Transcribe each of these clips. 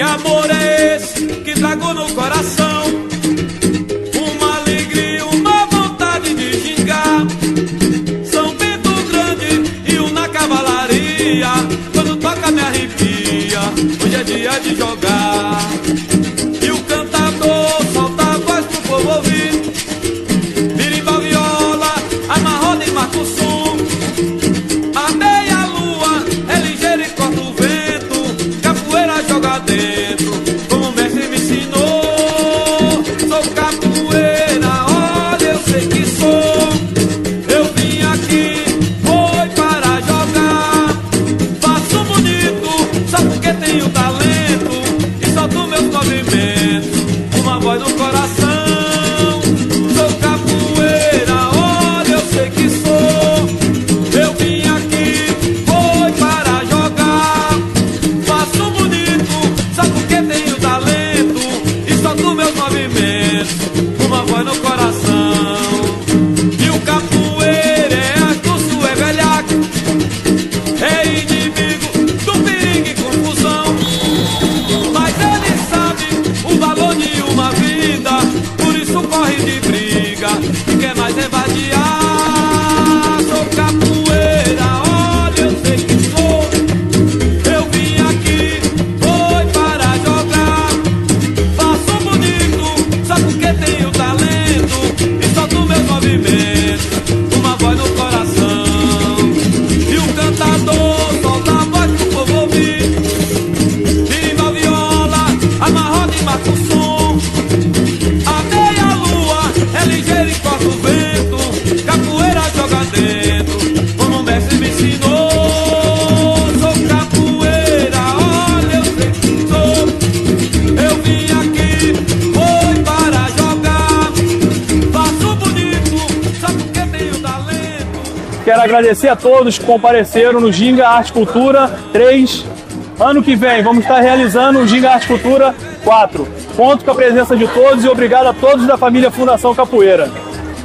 Que amor é esse que trago no coração? Uma alegria, uma vontade de gingar. São Bento Grande e o na cavalaria. Quando toca me arrepia, hoje é dia de jogar. E o cantador solta a voz pro povo ouvir. Birimbau, viola, amarroda e marca o som. A meia-lua é ligeira e corta o vento. Capoeira joga dentro, como o mestre me ensinou. Sou capoeira, olha, eu sei que sou. Eu vim aqui, foi para jogar. Faço bonito, só porque tenho talento. E solto meus movimentos, uma voz no coração. Sou capoeira, olha, eu sei que sou. Eu vim aqui, foi para jogar. Faço bonito, só porque tenho talento. E solto meus movimentos, uma voz no coração. E o capoeira é astuto, é velhaco, é inimigo do perigo e confusão. Mas ele sabe o valor de uma vida, por isso corre de briga e quer mais é vadiar. Sou capoeira, olha, eu sei que sou. Eu vim aqui, foi para jogar. Faço bonito, só porque tenho talento. E solto meus movimentos, uma voz no coração. E o cantador solta a voz pro povo ouvir. Birimbau, viola, amarroda e marca o som. A meia-lua é ligeira e corta o vento. Capoeira joga dentro, como o mestre me ensinou. Sou capoeira, olha, eu sei que sou. Eu vim aqui, foi para jogar. Faço bonito, só porque tenho talento. Quero agradecer a todos que compareceram no Ginga Arte Cultura 3. Ano que vem vamos estar realizando o Ginga Arte Cultura 4. Conto com a presença de todos e obrigado a todos da família Fundação Capoeira.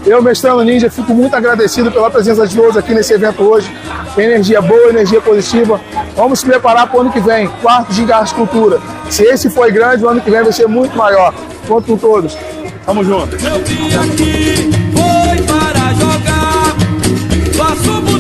Eu, Mestrano Ninja, fico muito agradecido pela presença de todos aqui nesse evento hoje. Energia boa, energia positiva. Vamos se preparar para o ano que vem, 4º Ginga Arte Cultura. Se esse foi grande, o ano que vem vai ser muito maior. Conto com todos. Tamo junto. Eu vim aqui, foi para jogar. Faço bonito.